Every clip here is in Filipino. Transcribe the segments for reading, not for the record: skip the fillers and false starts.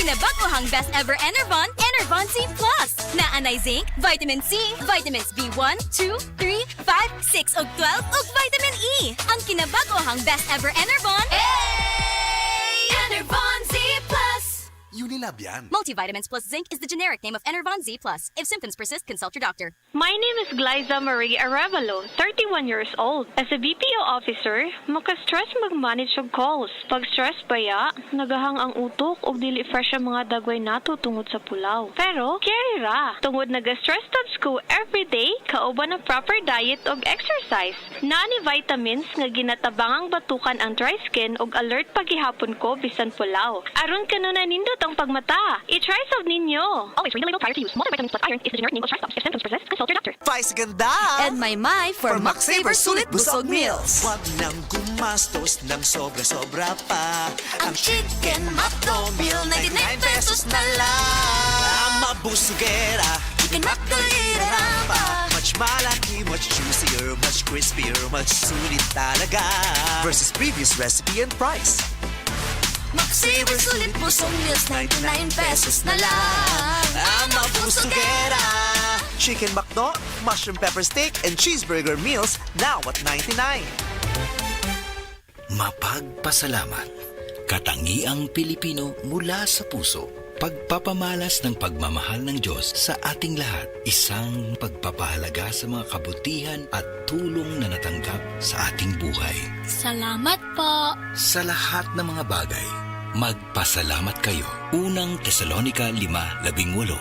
kinabakuhang best ever Enervon, Enervon C+. Naanay zinc, vitamin C, vitamins B1, 2, 3, 5, 6 ug 12 ug vitamin E. Ang kinabakuhang best ever Enervon. Enervon Z+. Unilab yan. Multivitamins plus zinc is the generic name of Enervon Z+. If symptoms persist, consult your doctor. My name is Glyza Marie Arevalo, 31 years old. As a BPO officer, maka-stress mag-manage og calls. Pag stress baya, nagahang ang utok og dili fresh ang mga dagway nato tungod sa pulaw. Pero, carry ra. Tungod naga-stress tabs ko everyday, kauban ng proper diet og exercise. Naani vitamins nga ginatabangang batukan ang dry skin og alert paghihapon ko bisan pulaw. Aron kanuna nindot ang pagmata. I-try sa ninyo. Always read the label prior to use. Multivitamins plus iron is the generic name of stress stops. If symptoms persist, consult your doctor. Vice ganda! And my for Max Saver Sulit Busog Meals. Huwag nang gumastos ng sobra-sobra pa. Ang Chicken McDo Meal, 99 pesos na lang. Ang mabusugera, Chicken McDo pa. Much malaki, much juicier, much crispier, much sulit talaga. Versus previous recipe and price. Max Saver Sulit Busog Meals, 99 pesos na lang. Ang mabusugera. Chicken McDo, mushroom pepper steak, and cheeseburger meals now at 99. Mapagpasalamat. Katangiang Pilipino mula sa puso. Pagpapamalas ng pagmamahal ng Diyos sa ating lahat. Isang pagpapahalaga sa mga kabutihan at tulong na natanggap sa ating buhay. Salamat po. Sa lahat ng mga bagay, magpasalamat kayo. Unang Tesalonica 5:18.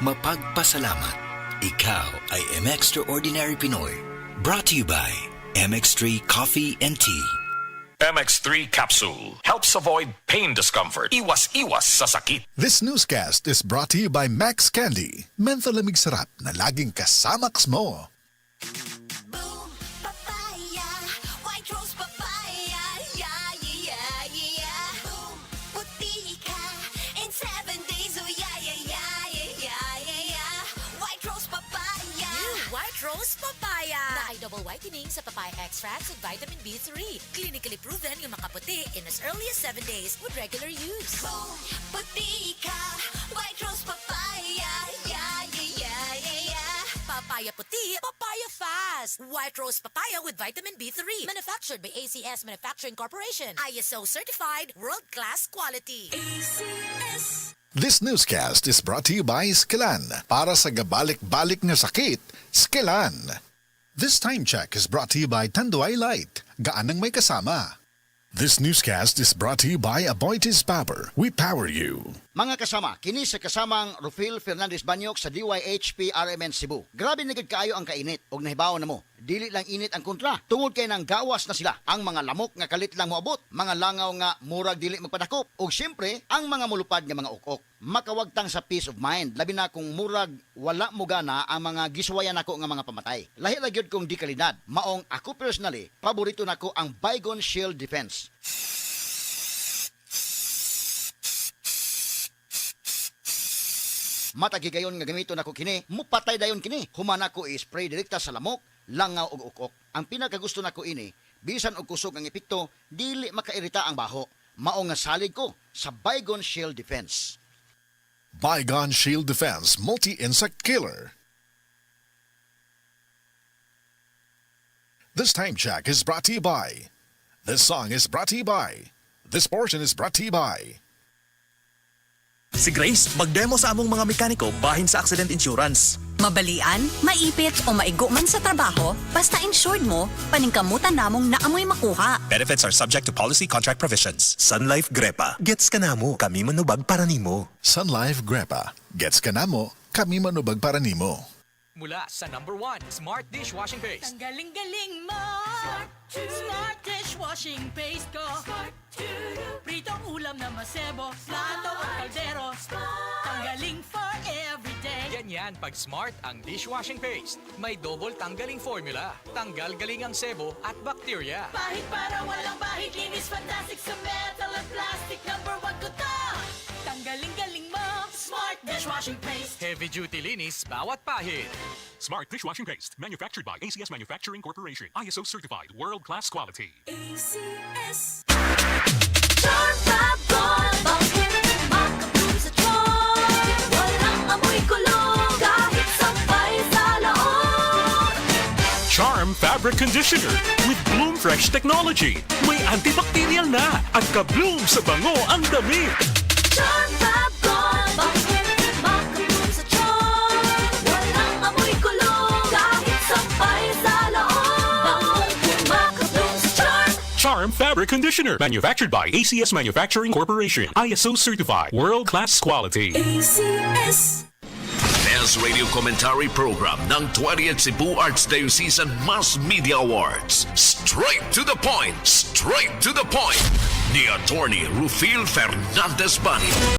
Mapagpasalamat. Ikaw ay M-Extraordinary Pinoy. Brought to you by MX3 Coffee and Tea. MX3 Capsule helps avoid pain discomfort. Iwas-iwas sa sakit. This newscast is brought to you by Max Candy. Mentholamig sarap na laging kasamax mo. Boom, papaya, white rose papaya, yeah, yeah, yeah. Boom, puti ka in 7 days, oh yeah, yeah, yeah, yeah, yeah, yeah. White rose papaya. New White Rose Papaya na ay double whitening sa papaya extracts and vitamin B3. Clinically proven yung makaputi in as early as 7 days with regular use. Boom, puti ka, white rose papaya, yeah, yeah, yeah, yeah, yeah. Papaya puti, papaya fast. White Rose Papaya with vitamin B3. Manufactured by ACS Manufacturing Corporation. ISO certified, world-class quality. ACS. This newscast is brought to you by Skillan. Para sa gabalik-balik nga sakit, Skillan. This time check is brought to you by Tanduay Light. Gaanang may kasama. This newscast is brought to you by Aboitiz Power. We power you. Mga kasama, kini sa kasamang Rufil Fernandez Banyok sa DYHP RMN Cebu. Grabe na gid kaayo ang kainit og nahibaw na mo. Dili lang init ang kontra. Tungod kay nang gawas na sila. Ang mga lamok nga kalit lang moabot, mga langaw nga murag dili magpadakop, ug syempre ang mga mulupad nga mga ukok. Makawagtang sa peace of mind, labi na kung murag wala mo gana ang mga giswayan nako nga mga pamatay. Lahi ra gyud kong di kalidad. Maong ako personally, paborito nako ang Baygon Shield Defense. Matagigayon nga gamiton ako kini, mupatay dayon kini. Human ako i-spray direkta sa lamok, langaw ug ukok. Ang pinakagusto nako ini, bisan og kusog ang epekto, dili makairita ang baho. Mao nga salig ko sa Baygon Shield Defense. Baygon Shield Defense Multi-Insect Killer. This time check is brought to you by. This song is brought to you by. This portion is brought to you by. Si Grace, mag-demo sa among mga mekaniko bahin sa accident insurance. Mabalian, maipit o maigo man sa trabaho, basta insured mo, paningkamutan namong naamoy makuha. Benefits are subject to policy contract provisions. Sun Life Grepa. Gets ka namo, kami manubag para nimo. Sun Life Grepa. Gets ka namo, kami manubag para nimo. Mula sa #1 Smart Dishwashing Paste. Ang galing-galing mo! Smart Dishwashing Paste ko! Pritong ulam na masebo, plato o kaldero. Tanggaling for everyday. Ganyan pag Smart ang dishwashing paste. May double tanggaling formula. Tanggal galing ang sebo at bacteria. Bahid para walang bahid, linis fantastic sa metal at plastic. #1 ko to! Tanggaling-galing mo! Smart Dishwashing Paste. Heavy duty linis bawat pahid. Smart Dishwashing Paste, manufactured by ACS Manufacturing Corporation. ISO certified, world-class quality. ACS. Sharp Bob Gold, Bob Makaboom sa Fabric Conditioner with Bloom Fresh Technology. May antibacterial na at ka-bloom sa bango ang damit. Charm Fab Gone. Bakit makabloom sa charm? Walang amoy kulong kahit sampay sa loob. Bangong makabloom sa charm. Charm Fabric Conditioner. Manufactured by ACS Manufacturing Corporation. ISO certified. World-class quality. ACS. Best Radio Commentary Program ng 20th Cebu Arts Diocesan Mass Media Awards. Straight to the point ni Attorney Rufil Fernandez Bani.